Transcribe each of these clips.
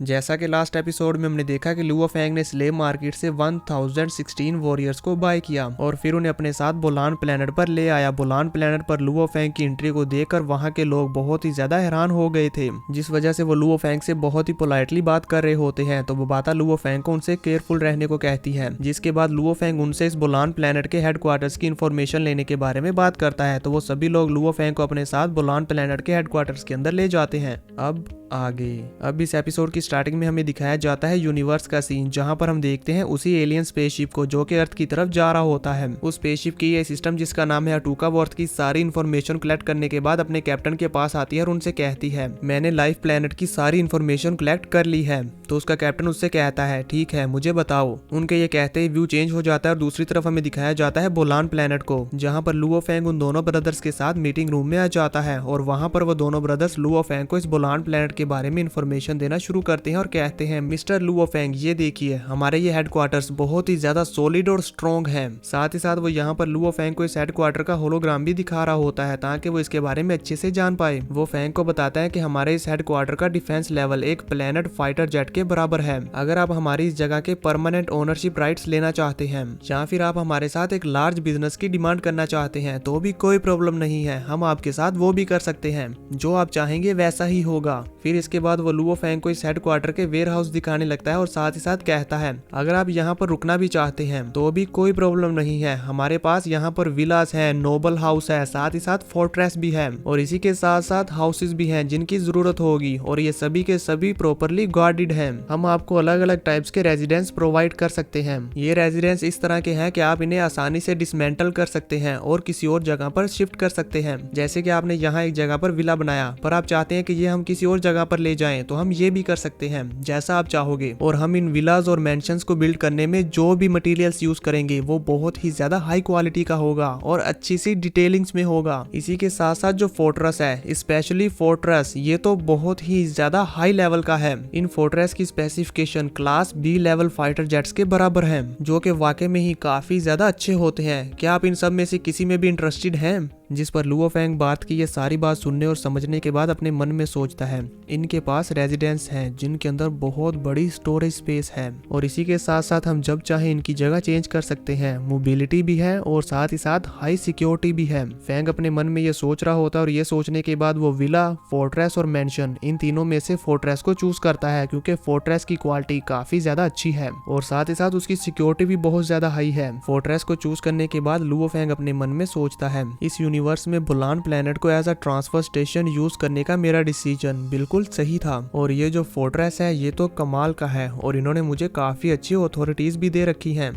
जैसा कि last episode में हमने देखा कि लुओ फेंग ने स्लेव मार्केट से 1016 वॉरियर्स को बाय किया और फिर उन्हें अपने साथ बोलान प्लेनेट पर ले आया। बोलान प्लेनेट पर लुओ फेंग की एंट्री को देखकर वहां के लोग बहुत ही ज्यादा हैरान हो गए थे, जिस वजह से वो लुओ फेंग से बहुत ही पोलाइटली बात कर रहे होते हैं। तो बोबाता लुओ फेंग को उनसे केयरफुल रहने को कहती है, जिसके बाद लुओ फेंग उनसे इस बोलान प्लेनेट के हेडक्वार्टर्स की इंफॉर्मेशन लेने के बारे में बात करता है। तो वो सभी लोग लुओ फेंग को अपने साथ बोलान प्लेनेट के हेडक्वार्टर्स के अंदर ले जाते हैं। अब इस एपिसोड की स्टार्टिंग में हमें दिखाया जाता है यूनिवर्स का सीन, जहां पर हम देखते हैं उसी एलियन स्पेसशिप को जो कि अर्थ की तरफ जा रहा होता है। उस स्पेसशिप की ये सिस्टम जिसका नाम है अटूका, वो अर्थ की सारी इन्फॉर्मेशन कलेक्ट करने के बाद अपने कैप्टन के पास आती है और उनसे कहती है मैंने लाइफ प्लेनेट की सारी इन्फॉर्मेशन कलेक्ट कर ली है। तो उसका कैप्टन उससे कहता है ठीक है मुझे बताओ। उनके ये कहते ही व्यू चेंज हो जाता है और दूसरी तरफ हमें दिखाया जाता है बोलान प्लेनेट को, जहाँ पर लुओ फेंग उन दोनों ब्रदर्स के साथ मीटिंग रूम में आ जाता है और वहाँ पर वो दोनों ब्रदर्स लुओ फेंग को इस बोलान प्लेनेट के बारे में इंफॉर्मेशन देना शुरू करते हैं और कहते हैं मिस्टर लुओ फेंग ये देखिए हमारे ये हेडक्वार्टर्स बहुत ही ज्यादा सॉलिड और स्ट्रॉन्ग हैं। साथ ही साथ वो यहाँ पर लुओ फेंग को इस हेडक्वार्टर का होलोग्राम भी दिखा रहा होता है ताकि वो इसके बारे में अच्छे से जान पाए। वो फेंग को बताता है कि हमारे इस हेडक्वार्टर का डिफेंस लेवल एक प्लेनेट फाइटर जेट के बराबर है। अगर आप हमारी इस जगह के परमानेंट ओनरशिप राइट्स लेना चाहते हैं या फिर आप हमारे साथ एक लार्ज बिजनेस की डिमांड करना चाहते हैं तो भी कोई प्रॉब्लम नहीं है, हम आपके साथ वो भी कर सकते हैं। जो आप चाहेंगे वैसा ही होगा। फिर इसके बाद वो लुओ फेंग को इस हेडक्वार्टर के वेयर हाउस दिखाने लगता है और साथ ही साथ कहता है अगर आप यहाँ पर रुकना भी चाहते हैं तो भी कोई प्रॉब्लम नहीं है, हमारे पास यहाँ पर विलास है, नोबल हाउस है, साथ ही साथ फोर्ट्रेस भी है और इसी के साथ साथ हाउसेस भी हैं जिनकी जरूरत होगी और ये सभी के सभी प्रॉपरली गार्डेड हैं। हम आपको अलग अलग टाइप्स के रेजिडेंस प्रोवाइड कर सकते हैं। ये रेजिडेंस इस तरह के हैं कि आप इन्हें आसानी से डिसमेंटल कर सकते हैं और किसी और जगह पर शिफ्ट कर सकते हैं। जैसे कि आपने यहाँ एक जगह पर विला बनाया पर आप चाहते हैं कि ये हम किसी और जगह पर ले जाएं तो हम ये भी कर सकते हैं जैसा आप चाहोगे। और हम इन विलाज और मेंशंस को बिल्ड करने में जो भी मटेरियल्स यूज करेंगे वो बहुत ही ज्यादा हाई क्वालिटी का होगा और अच्छी सी डिटेलिंग्स में होगा। इसी के साथ साथ जो फोर्ट्रेस है, स्पेशली फोर्ट्रेस, ये तो बहुत ही ज्यादा हाई लेवल का है। इन फोर्ट्रेस की specification class B level fighter jets के बराबर है, जो कि वाकई में ही काफी ज्यादा अच्छे होते हैं। क्या आप इन सब में से किसी में भी इंटरेस्टेड हैं? जिस पर लुओ फेंग बात की ये सारी बात सुनने और समझने के बाद अपने मन में सोचता है इनके पास रेजिडेंस हैं जिनके अंदर बहुत बड़ी स्टोरेज स्पेस है और इसी के साथ साथ हम जब चाहे इनकी जगह चेंज कर सकते हैं, मोबिलिटी भी है और साथ ही साथ हाई सिक्योरिटी भी है। फेंग अपने मन में ये सोच रहा होता है और ये सोचने के बाद वो विला, फोर्ट्रेस और मेंशन इन तीनों में से फोर्ट्रेस को चूज करता है क्योंकि फोर्ट्रेस की क्वालिटी काफी ज्यादा अच्छी है और साथ ही साथ उसकी सिक्योरिटी भी बहुत ज्यादा हाई है। फोर्ट्रेस को चूज करने के बाद लुओ फेंग अपने मन में सोचता है इस यूनिवर्स में बोलान प्लेनेट को as a transfer station use करने का मेरा डिसीजन बिल्कुल सही था और ये जो फोर्ट्रेस है ये तो कमाल का है और इन्होंने मुझे काफी अच्छी अथॉरिटीज भी दे रखी हैं।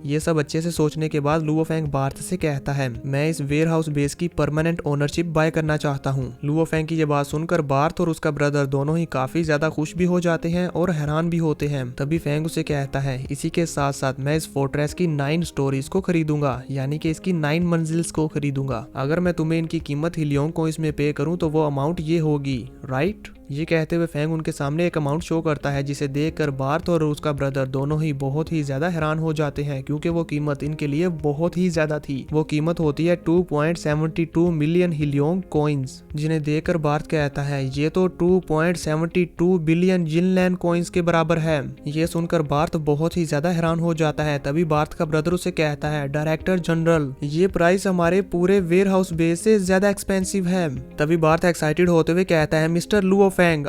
ये सब अच्छे से सोचने के बाद लुओ फेंग बार्थ से कहता है मैं इस वेयर हाउस बेस की परमानेंट ओनरशिप बाय करना चाहता हूँ। लुओ फेंग की ये बात सुनकर बार्थ और उसका ब्रदर दोनों ही काफी ज्यादा खुश भी हो जाते हैं और हैरान भी होते हैं। तभी फेंग उसे कहता है इसी के साथ साथ मैं इस फोर्ट्रेस की 9 स्टोरीज को खरीदूंगा, यानी कि इसकी 9 मंजिल्स को खरीदूंगा। अगर मैं तुम्हें इनकी कीमत हिलियोंग को इसमें पे करूँ तो वो अमाउंट ये होगी, राइट? ये कहते हुए फेंग उनके सामने एक अमाउंट शो करता है जिसे देखकर बार्थ और उसका ब्रदर दोनों ही बहुत ही ज्यादा हैरान हो जाते हैं क्योंकि वो कीमत इनके लिए बहुत ही ज्यादा थी। वो कीमत होती है 2.72 मिलियन हिलियोंग कॉइन्स, जिन्हें देखकर बार्थ कहता है ये तो 2.72 बिलियन जिनलैन कॉइन्स के बराबर है। ये सुनकर बार्थ बहुत ही ज्यादा हैरान हो जाता है। तभी बार्थ का ब्रदर उसे कहता है डायरेक्टर जनरल ये प्राइस हमारे पूरे वेयर हाउस बेस से ज्यादा एक्सपेंसिव है। तभी बार्थ एक्साइटेड होते हुए कहता है मिस्टर लुओ फेंग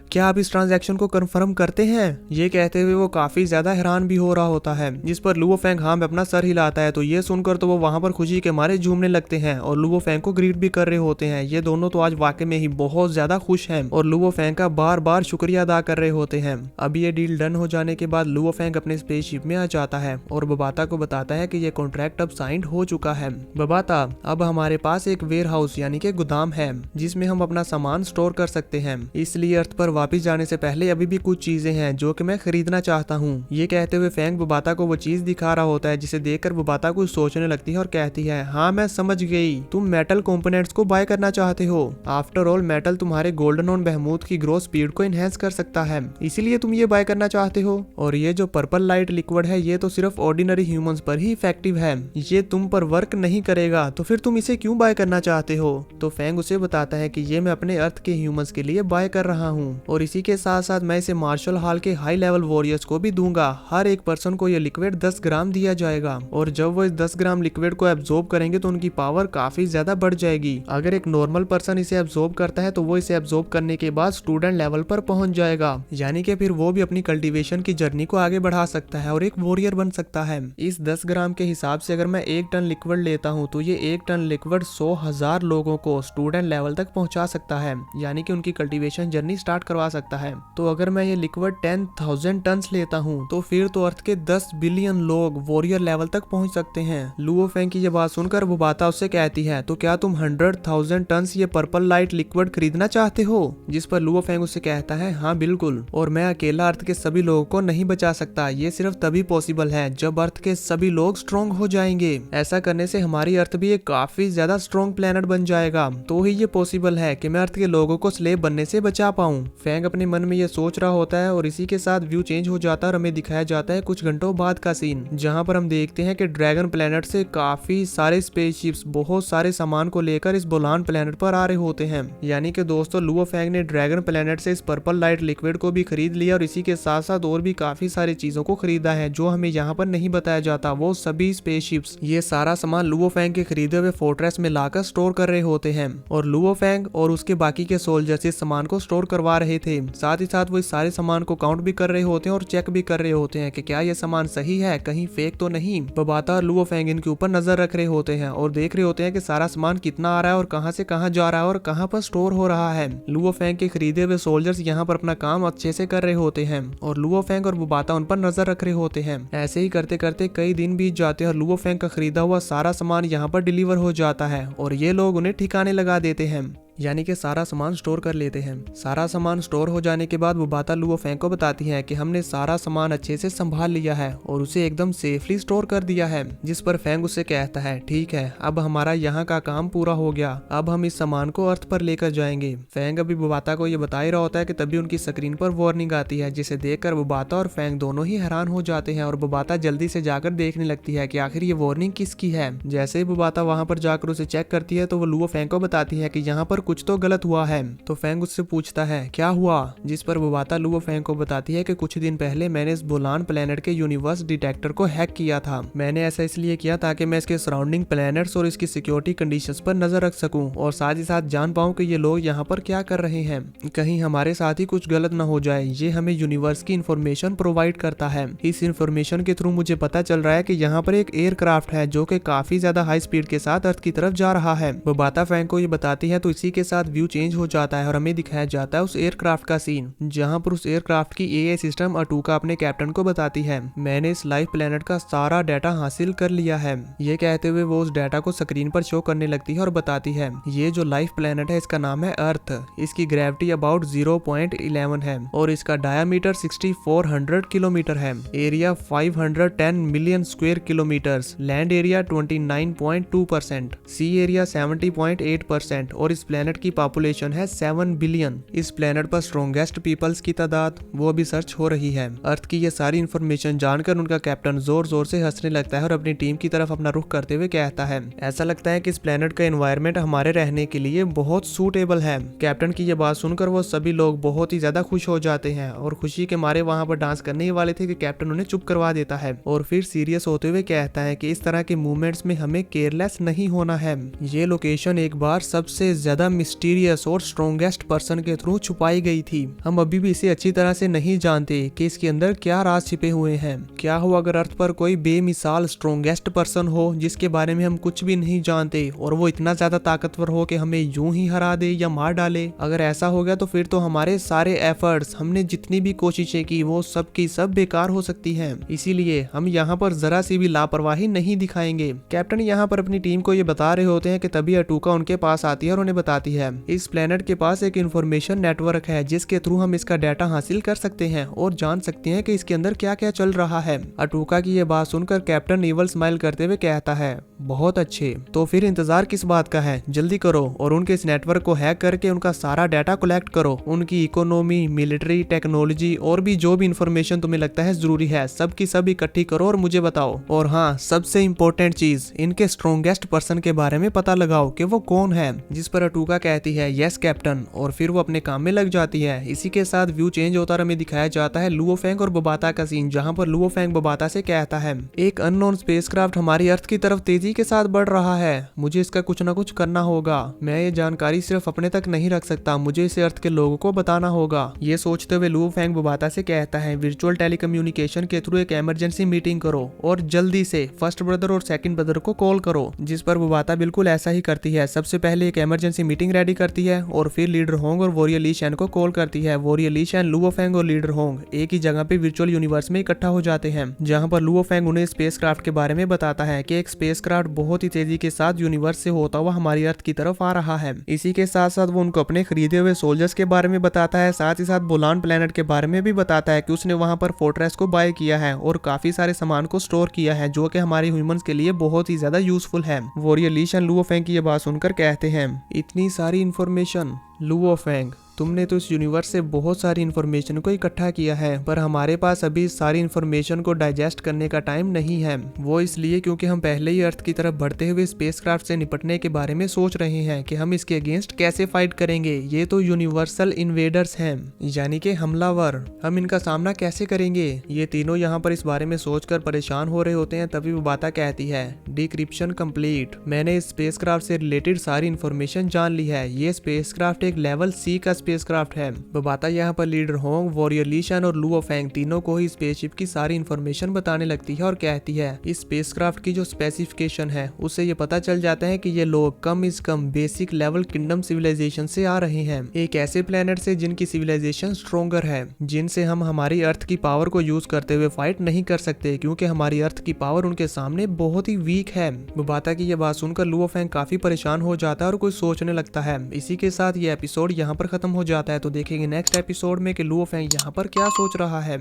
क्या आप इस ट्रांजैक्शन को कंफर्म करते हैं? ये कहते हुए वो काफी ज्यादा हैरान भी हो रहा होता है, जिस पर लुओ फेंग हाँ में अपना सर हिलाता है। तो ये सुनकर तो वो वहां पर खुशी के मारे झूमने लगते हैं और लुओ फेंग को ग्रीट भी कर रहे होते हैं। ये दोनों तो आज वाकई में ही बहुत ज्यादा खुश हैं और लुओ फेंग का बार बार शुक्रिया अदा कर रहे होते हैं। अब ये डील डन हो जाने के बाद लुओ फेंग अपने स्पेसशिप में आ जाता है और बोबाता को बताता है कि ये कॉन्ट्रैक्ट अब साइंड हो चुका है। बोबाता अब हमारे पास एक वेयर हाउस यानी कि गोदाम है जिसमें हम अपना सामान स्टोर कर सकते हैं, इसलिए अर्थ पर वापस जाने से पहले अभी भी कुछ चीजें हैं जो कि मैं खरीदना चाहता हूँ। ये कहते हुए फेंग बोबाता को वो चीज दिखा रहा होता है जिसे देखकर बोबाता कुछ सोचने लगती है और कहती है हाँ मैं समझ गई, तुम मेटल कंपोनेंट्स को बाय करना चाहते हो। आफ्टर ऑल मेटल तुम्हारे गोल्डन ऑन बहमूद की ग्रोथ स्पीड को इनहेंस कर सकता है, इसीलिए तुम ये बाय करना चाहते हो। और ये जो पर्पल लाइट लिक्विड है ये तो सिर्फ ऑर्डिनरी ह्यूमंस पर ही इफेक्टिव है, ये तुम पर वर्क नहीं करेगा, तो फिर तुम इसे क्यों बाय करना चाहते हो? तो फेंग उसे बताता है कि ये मैं अपने अर्थ के ह्यूमंस के लिए बाय कर रहा हूँ। और इसी के साथ साथ मैं इसे मार्शल हॉल के हाई लेवल वॉरियर्स को भी दूंगा। हर एक पर्सन को यह लिक्विड 10 ग्राम दिया जाएगा और जब वो इस 10 ग्राम लिक्विड को एब्जॉर्ब करेंगे तो उनकी पावर काफी ज्यादा बढ़ जाएगी। अगर एक नॉर्मल पर्सन इसे एब्जॉर्ब करता है तो वो इसे एब्जॉर्ब करने के बाद स्टूडेंट लेवल पर पहुंच जाएगा, यानी कि फिर वो भी अपनी कल्टीवेशन की जर्नी को आगे बढ़ा सकता है और एक वॉरियर बन सकता है। इस 10 ग्राम के हिसाब से अगर मैं 1 टन लिक्विड लेता हूँ तो ये 1 टन लिक्विड 100,000 लोगों को स्टूडेंट लेवल तक पहुंचा सकता है, यानी कि उनकी कल्टीवेशन जर्नी स्टार्ट करवा सकता है। तो अगर मैं ये लिक्विड 10,000 टन लेता हूँ तो फिर तो अर्थ के 10 बिलियन लोग वॉरियर लेवल तक पहुंच सकते हैं। लुओ फेंग की ये बात सुनकर वो बाता उससे कहती है, तो क्या तुम 100,000 टन ये पर्पल लाइट लिक्विड खरीदना चाहते हो? जिस पर लुओ फेंग उससे कहता है, हाँ बिल्कुल, और मैं अकेला अर्थ के सभी लोगों को नहीं बचा सकता। ये सिर्फ तभी पॉसिबल है जब अर्थ के सभी लोग स्ट्रॉन्ग हो जाएंगे। ऐसा करने से हमारी अर्थ भी एक काफी ज्यादा स्ट्रॉन्ग प्लेनेट बन जाएगा, तो ही ये पॉसिबल है कि मैं अर्थ के लोगों को स्लेव बनने से बचा पाऊं। फेंग अपने मन में ये सोच रहा होता है और इसी के साथ व्यू चेंज हो जाता है और हमें दिखाया जाता है कुछ घंटों बाद का सीन, जहां पर हम देखते हैं कि ड्रैगन प्लेनेट से काफी सारे स्पेसशिप्स बहुत सारे सामान को लेकर इस बोलान प्लेनेट पर आ रहे होते हैं। यानी कि दोस्तों लुओ फेंग ने ड्रैगन प्लेनेट से इस पर्पल लाइट लिक्विड को भी खरीद लिया और इसी के साथ साथ और भी काफी सारी चीजों को खरीदा है जो हमें यहाँ पर नहीं बताया जाता। वो सभी स्पेसशिप्स ये सारा सामान लुओ फेंग के खरीदे हुए फोर्ट्रेस में लाकर स्टोर कर रहे होते हैं और लुओ फेंग और उसके बाकी के सोल्जर्स इस सामान को स्टोर करवा रहे थे। साथ ही साथ वो इस सारे सामान को काउंट भी कर रहे होते हैं और चेक भी कर रहे होते हैं कि क्या ये सामान सही है, कहीं फेक तो नहीं। बबाता और लुओ फेंग इनके ऊपर नजर रख रहे होते हैं और देख रहे होते हैं कि सारा सामान कितना आ रहा है और कहां से कहां जा रहा है और कहां पर स्टोर हो रहा है। लुओ फेंग के खरीदे हुए सोल्जर्स यहाँ पर अपना काम अच्छे से कर रहे होते हैं और लुओ फेंग और बबाता उन पर नजर रख रहे होते हैं। ऐसे ही करते करते कई दिन बीत जाते हैं और लुओ फेंग का खरीदा हुआ सारा सामान यहाँ पर डिलीवर हो जाता है और ये लोग उन्हें ठिकाने लगा देते हैं, यानी कि सारा सामान स्टोर कर लेते हैं। सारा सामान स्टोर हो जाने के बाद वो बाता लुओ फेंग को बताती है कि हमने सारा सामान अच्छे से संभाल लिया है और उसे एकदम सेफली स्टोर कर दिया है। जिस पर फेंग उससे कहता है, ठीक है, अब हमारा यहाँ का काम पूरा हो गया, अब हम इस सामान को अर्थ पर लेकर जाएंगे। फेंग अभी बुबाता को ये बता ही रहा होता है कि तभी उनकी स्क्रीन पर वार्निंग आती है, जिसे देखकर बुबाता और फेंग दोनों ही हैरान हो जाते हैं और बुबाता जल्दी से जाकर देखने लगती है कि आखिर ये वार्निंग किसकी है। जैसे ही बुबाता वहाँ पर जाकर उसे चेक करती है तो वो लुओ फेंग को बताती है कि यहाँ पर कुछ तो गलत हुआ है। तो फेंग उससे पूछता है, क्या हुआ? जिस पर बुबाता लुओ फेंग को बताती है कि कुछ दिन पहले मैंने इस बोलान प्लेनेट के यूनिवर्स डिटेक्टर को हैक किया था। मैंने ऐसा इसलिए किया ताकि मैं इसके सराउंडिंग प्लैनेट्स और इसकी सिक्योरिटी कंडीशंस पर नजर रख सकूं और साथ ही साथ जान पाऊं कि ये लोग यहाँ पर क्या कर रहे हैं, कहीं हमारे साथ ही कुछ गलत न हो जाए। ये हमें यूनिवर्स की इंफॉर्मेशन प्रोवाइड करता है। इस इंफॉर्मेशन के थ्रू मुझे पता चल रहा है कि यहाँ पर एक एयरक्राफ्ट है जो कि काफी ज्यादा हाई स्पीड के साथ अर्थ की तरफ जा रहा है। बुबाता फेंग को ये बताती है तो इसी के साथ व्यू चेंज हो जाता है और हमें दिखाया जाता है उस एयरक्राफ्ट का सीन, जहां पर उस एयरक्राफ्ट की एआई सिस्टम अटूका अपने कैप्टन को बताती है, मैंने इस लाइफ प्लेनेट का सारा डाटा हासिल कर लिया है। ये कहते हुए वो उस डाटा को स्क्रीन पर शो करने लगती है और बताती है, ये जो लाइफ प्लेनेट है इसका नाम है अर्थ। इसकी ग्रेविटी अबाउट 0.11 है और इसका डायमीटर 6400 किलोमीटर है। Area 510 million square kilometres, land area 29.2%, सी एरिया 70.8% और इस प्लेनेट की पॉपुलेशन है 7 बिलियन। इस प्लेनेट पर स्ट्रॉन्गेस्ट पीपल्स की तादाद वो भी सर्च हो रही है। अर्थ की ये सारी इंफॉर्मेशन जानकर उनका कैप्टन जोर जोर से हंसने लगता है और अपनी टीम की तरफ अपना रुख करते हुए कहता है, ऐसा लगता है कि इस प्लेनेट का एनवायरनमेंट हमारे रहने के लिए बहुत सूटेबल है। कैप्टन की ये बात सुनकर वो सभी लोग बहुत ही ज्यादा खुश हो जाते हैं और खुशी के मारे वहां पर डांस करने ही वाले थे कि कैप्टन उन्हें चुप करवा देता है और फिर सीरियस होते हुए कहता है कि इस तरह के मूवमेंट्स में हमें केयरलेस नहीं होना है। ये लोकेशन एक बार सबसे ज्यादा मिस्टीरियस और स्ट्रॉन्गेस्ट पर्सन के थ्रू छुपाई गई थी। हम अभी भी इसे अच्छी तरह से नहीं जानते कि इसके अंदर क्या राज छिपे हुए हैं। क्या हो अगर अर्थ पर कोई बेमिसाल स्ट्रॉन्गेस्ट पर्सन हो जिसके बारे में हम कुछ भी नहीं जानते और वो इतना ज्यादा ताकतवर हो कि हमें यूं ही हरा दे या मार डाले। अगर ऐसा हो गया तो फिर तो हमारे सारे एफर्ट्स, हमने जितनी भी कोशिशें की वो सब की सब बेकार हो सकती हैं। इसीलिए हम यहाँ पर जरा सी भी लापरवाही नहीं दिखाएंगे। कैप्टन यहाँ पर अपनी टीम को ये बता रहे होते हैं कि तभी अटूका उनके पास आती है और उन्हें बताती है, इस प्लेनेट के पास एक इंफॉर्मेशन नेटवर्क है जिसके थ्रू हम इसका डाटा हासिल कर सकते हैं और जान सकते हैं कि इसके अंदर क्या क्या चल रहा है। अटूका की ये बात सुनकर कैप्टन ईवल स्माइल करते हुए कहता है, बहुत अच्छे, तो फिर इंतजार किस बात का है, जल्दी करो और उनके इस नेटवर्क को हैक करके उनका सारा डाटा कलेक्ट करो। उनकी इकोनॉमी, मिलिट्री, टेक्नोलॉजी और भी जो भी इंफॉर्मेशन तुम्हें लगता है जरूरी है सब की सब इकट्ठी करो और मुझे बताओ। और हाँ, सबसे इम्पोर्टेंट चीज, इनके स्ट्रॉन्गेस्ट पर्सन के बारे में पता लगाओ कि वो कौन है। जिस पर अटूका बुका कहती है यस कैप्टन, और फिर वो अपने काम में लग जाती है। इसी के साथ व्यू चेंज होता और हमें दिखाया जाता है लुओ फेंग और बोबाता का सीन, जहाँ पर लुओ फेंग बोबाता से कहता है एक अननोन स्पेसक्राफ्ट हमारी अर्थ की तरफ तेजी के साथ बढ़ रहा है, मुझे इसका कुछ ना कुछ करना होगा। मैं ये जानकारी सिर्फ अपने तक नहीं रख सकता, मुझे इसे अर्थ के लोगों को बताना होगा। ये सोचते हुए लुओ फेंग बोबाता से कहता है वर्चुअल टेलीकम्युनिकेशन के थ्रू एक इमरजेंसी मीटिंग करो और जल्दी से फर्स्ट ब्रदर और सेकंड ब्रदर को कॉल करो। जिस पर बोबाता बिल्कुल ऐसा ही करती है। सबसे पहले एक इमरजेंसी मीटिंग रेडी करती है और फिर लीडर होंग और वॉरियर ली शैन को कॉल करती है। वॉरियर ली शैन, लुओ फेंग और लीडर होंग एक ही जगह पे वर्चुअल यूनिवर्स में इकट्ठा हो जाते हैं, जहां पर लुओ फेंग उन्हें स्पेसक्राफ्ट के बारे में बताता है कि एक स्पेसक्राफ्ट बहुत ही तेजी के साथ यूनिवर्स से होता हुआ हमारी अर्थ की तरफ आ रहा है। इसी के साथ साथ वो उनको अपने खरीदे हुए सोल्जर्स के बारे में बताता है, साथ ही साथ बोलान प्लेनेट के बारे में भी बताता है कि उसने वहां पर फोर्ट्रेस को बाय किया है और काफी सारे सामान को स्टोर किया है, जो कि हमारे ह्यूमंस के लिए बहुत ही ज्यादा यूजफुल है। वॉरियर ली शैन लुओ फेंग की ये बात सुनकर कहते हैं इतनी सारी इंफॉर्मेशन लुओ फेंग, तुमने तो इस यूनिवर्स से बहुत सारी इन्फॉर्मेशन को इकट्ठा किया है, पर हमारे पास अभी इस सारी इन्फॉर्मेशन को डाइजेस्ट करने का टाइम नहीं है। वो इसलिए क्योंकि हम पहले ही अर्थ की तरफ बढ़ते हुए स्पेसक्राफ्ट से निपटने के बारे में सोच रहे हैं कि हम इसके अगेंस्ट कैसे फाइट करेंगे। ये तो यूनिवर्सल इन्वेडर्स हैं, यानी कि हमलावर, हम इनका सामना कैसे करेंगे। ये तीनों यहाँ पर इस बारे में सोचकर परेशान हो रहे होते हैं। तभी वो बाता कहती है डिक्रिप्शन कंप्लीट, मैंने इस स्पेसक्राफ्ट से रिलेटेड सारी इन्फॉर्मेशन जान ली है। ये स्पेसक्राफ्ट एक लेवल सी का स्पेसक्राफ्ट है। बोबाता यहाँ पर लीडर होंग, वॉरियर ली शैन और लुओ फेंग तीनों को ही स्पेसशिप की सारी इन्फॉर्मेशन बताने लगती है और कहती है इस स्पेसक्राफ्ट की जो स्पेसिफिकेशन है उससे ये पता चल जाता है कि ये लोग कम इज कम बेसिक लेवल किंगडम सिविलाइजेशन से आ रहे हैं, एक ऐसे प्लेनेट से जिनकी सिविलाइजेशन स्ट्रोंगर है, जिनसे हम हमारी अर्थ की पावर को यूज करते हुए फाइट नहीं कर सकते, क्योंकि हमारी अर्थ की पावर उनके सामने बहुत ही वीक है। बोबाता की यह बात सुनकर लुओ फेंग काफी परेशान हो जाता है और कुछ सोचने लगता है। इसी के साथ ये एपिसोड यहाँ पर खत्म हो जाता है। तो देखेंगे नेक्स्ट एपिसोड में कि लुओ फेंग यहाँ पर क्या सोच रहा है।